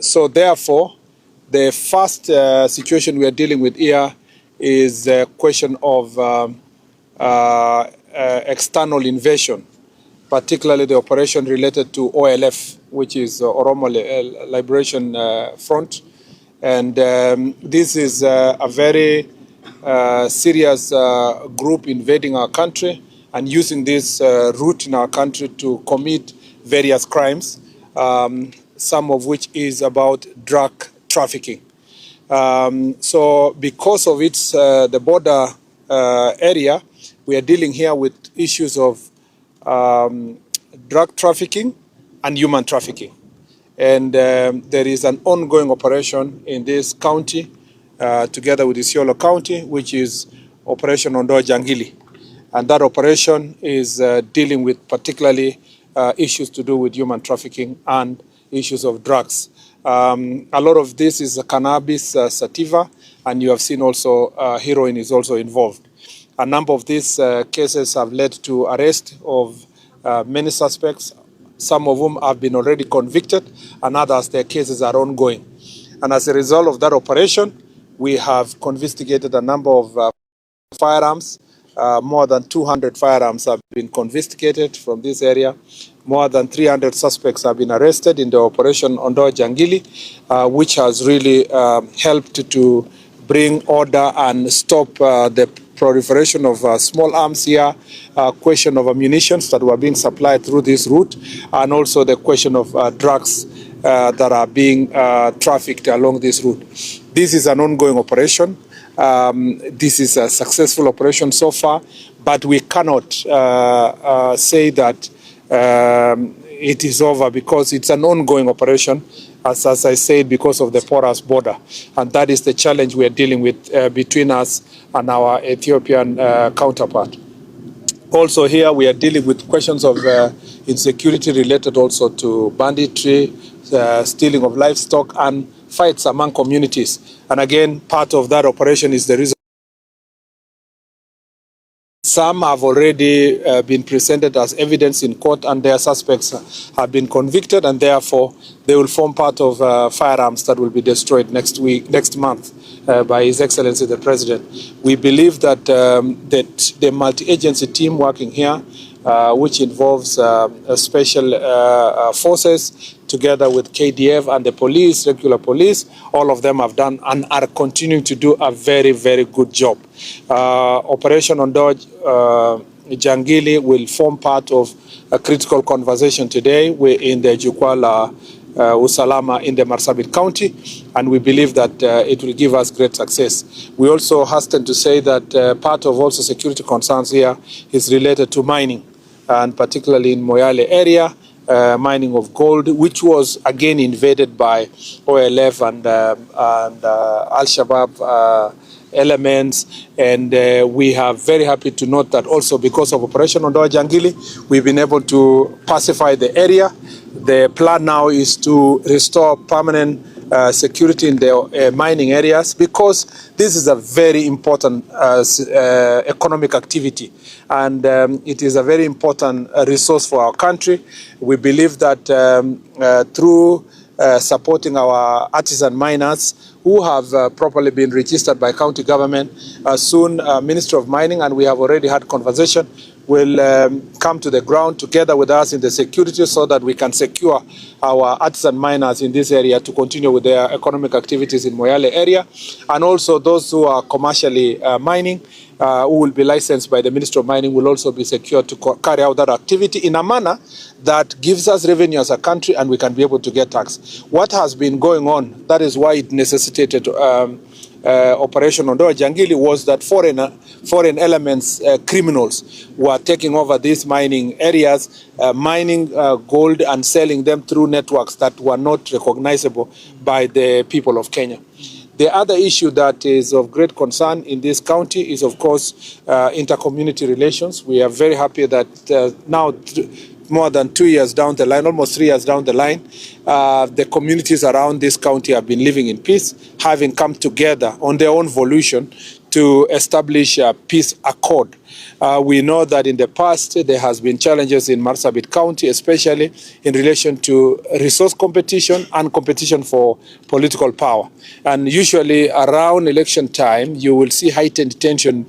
So therefore, the first situation we are dealing with here is a question of external invasion, particularly the operation related to OLF, which is Oromo Liberation Front. And this is a very serious group invading our country and using this route in our country to commit various crimes, some of which is about drug trafficking. So because of its the border area, we are dealing here with issues of drug trafficking and human trafficking. And there is an ongoing operation in this county together with Isiolo County, which is Operation Ondoa Jangili. And that operation is dealing with particularly issues to do with human trafficking and issues of drugs. A lot of this is cannabis sativa, and you have seen also heroin is also involved. A number of these cases have led to arrest of many suspects, some of whom have been already convicted, and others, their cases are ongoing. And as a result of that operation, we have confiscated a number of firearms. More than 200 firearms have been confiscated from this area. More than 300 suspects have been arrested in the operation Ondoa Jangili, which has really helped to bring order and stop the proliferation of small arms here, question of ammunition that were being supplied through this route, and also the question of drugs that are being trafficked along this route. This is an ongoing operation. This is a successful operation so far, but we cannot say that it is over because it's an ongoing operation, as I said, because of the porous border. And that is the challenge we are dealing with between us and our Ethiopian counterpart. Also here we are dealing with questions of insecurity related also to banditry, stealing of livestock and fights among communities. And again, part of that operation is the reason some have already been presented as evidence in court and their suspects have been convicted, and therefore they will form part of firearms that will be destroyed next month by His Excellency the President. We believe that, that the multi-agency team working here, which involves special forces together with KDF and the police, regular police, all of them have done and are continuing to do a very, very good job. Operation Ondoa Jangili will form part of a critical conversation today in the Jukwala Usalama in the Marsabit County, and we believe that it will give us great success. We also hasten to say that part of also security concerns here is related to mining, and particularly in Moyale area, mining of gold, which was again invaded by OLF and Al-Shabaab elements, and we are very happy to note that also because of Operation Ondoa Jangili, we've been able to pacify the area. The plan now is to restore permanent security in the mining areas, because this is a very important economic activity, and it is a very important resource for our country. We believe that through supporting our artisan miners who have properly been registered by county government, soon Ministry of Mining, and we have already had conversation, will come to the ground together with us in the security so that we can secure our artisan miners in this area to continue with their economic activities in Moyale area, and also those who are commercially mining, who will be licensed by the Ministry of Mining, will also be secured to carry out that activity in a manner that gives us revenue as a country and we can be able to get tax. What has been going on, that is why it necessitated Operation Ondoa Jangili, was that foreign elements, criminals, were taking over these mining areas, mining gold and selling them through networks that were not recognizable by the people of Kenya. The other issue that is of great concern in this county is, of course, inter-community relations. We are very happy that now, more than 2 years down the line, almost 3 years down the line, the communities around this county have been living in peace, having come together on their own volition to establish a peace accord. We know that in the past there has been challenges in Marsabit County, especially in relation to resource competition and competition for political power. And usually around election time, you will see heightened tension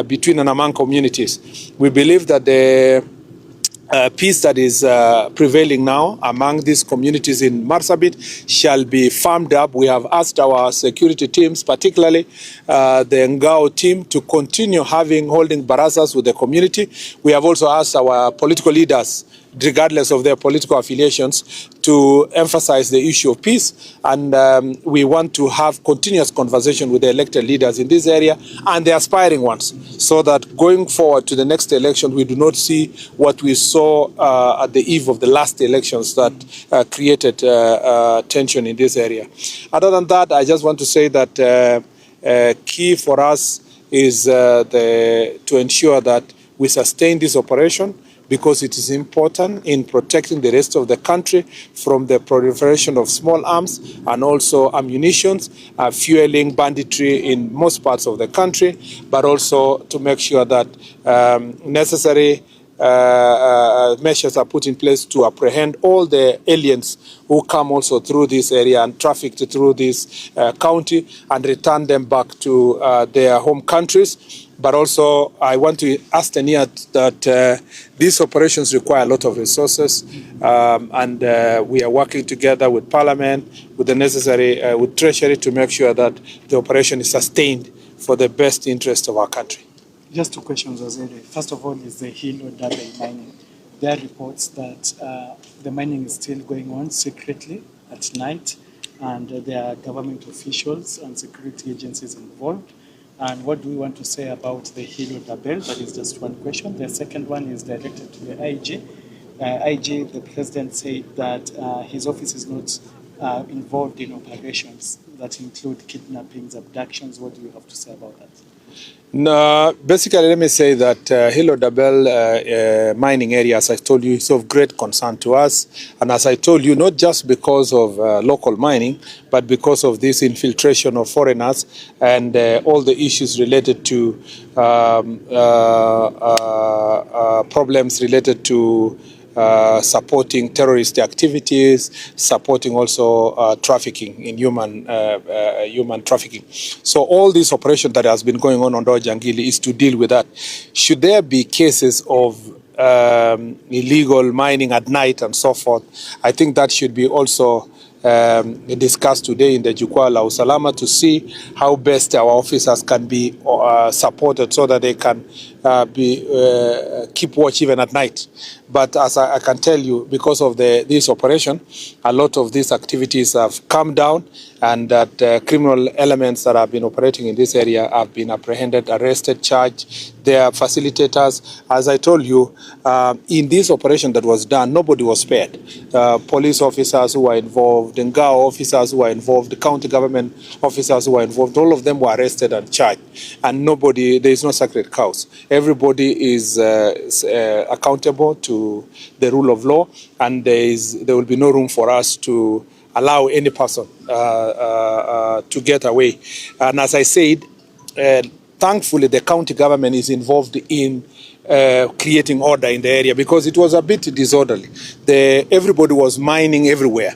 between and among communities. We believe that the peace that is prevailing now among these communities in Marsabit shall be firmed up. We have asked our security teams, particularly the Ngao team, to continue holding barazas with the community. We have also asked our political leaders, regardless of their political affiliations, to emphasize the issue of peace. And we want to have continuous conversation with the elected leaders in this area and the aspiring ones, so that going forward to the next election, we do not see what we saw at the eve of the last elections that created tension in this area. Other than that, I just want to say that key for us is to ensure that we sustain this operation, because it is important in protecting the rest of the country from the proliferation of small arms and also ammunitions, fueling banditry in most parts of the country, but also to make sure that necessary measures are put in place to apprehend all the aliens who come also through this area and trafficked through this county and return them back to their home countries. But also, I want to ask Tania that these operations require a lot of resources, and we are working together with Parliament, with the necessary, with Treasury, to make sure that the operation is sustained for the best interest of our country. Just two questions, Waziri. First of all, is the Isiolo double mining. There are reports that the mining is still going on secretly at night, and there are government officials and security agencies involved. And what do we want to say about the Isiolo double? That is just one question. The second one is directed to the IG. IG, the president said that his office is not involved in operations that include kidnappings, abductions. What do you have to say about that? No, basically, let me say that Isiolo double mining area, as I told you, is of great concern to us. And as I told you, not just because of local mining, but because of this infiltration of foreigners and all the issues related to problems related to supporting terrorist activities, supporting also trafficking in human trafficking. So all this operation that has been going on Jangili is to deal with that. Should there be cases of illegal mining at night and so forth, I think that should be also discussed today in the Jukwaa la Usalama, to see how best our officers can be supported so that they can keep watch even at night. But as I can tell you, because of this operation, a lot of these activities have come down, and that criminal elements that have been operating in this area have been apprehended, arrested, charged. They are facilitators. As I told you, in this operation that was done, nobody was spared. Police officers who were involved, Ngao officers who were involved, the county government officers who were involved, all of them were arrested and charged. And nobody, there is no sacred cows. Everybody is accountable to the rule of law, and there will be no room for us to allow any person to get away. And as I said, thankfully the county government is involved in creating order in the area, because it was a bit disorderly. Everybody was mining everywhere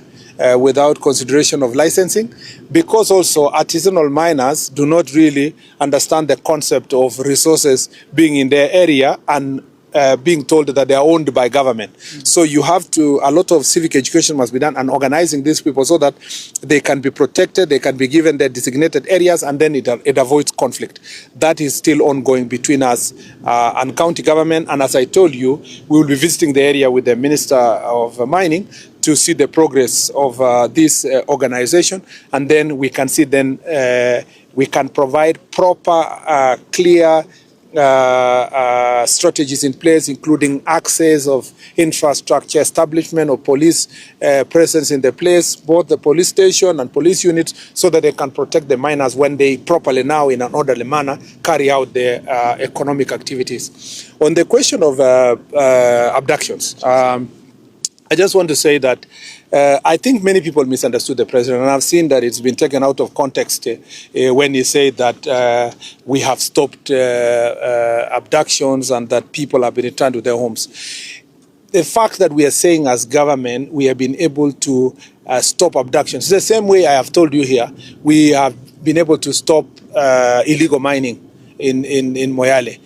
without consideration of licensing, because also artisanal miners do not really understand the concept of resources being in their area and being told that they are owned by government. So you have to, a lot of civic education must be done, and organizing these people so that they can be protected, they can be given their designated areas, and then it avoids conflict. That is still ongoing between us and county government. And as I told you, we will be visiting the area with the Minister of Mining to see the progress of this organization, and then we can see, then we can provide proper, clear strategies in place, including access of infrastructure, establishment of police presence in the place, both the police station and police units, so that they can protect the miners when they properly, now in an orderly manner, carry out their economic activities. On the question of abductions, I just want to say that I think many people misunderstood the president, and I've seen that it's been taken out of context when he said that we have stopped abductions and that people have been returned to their homes. The fact that we are saying as government we have been able to stop abductions, the same way I have told you here, we have been able to stop illegal mining in Moyale.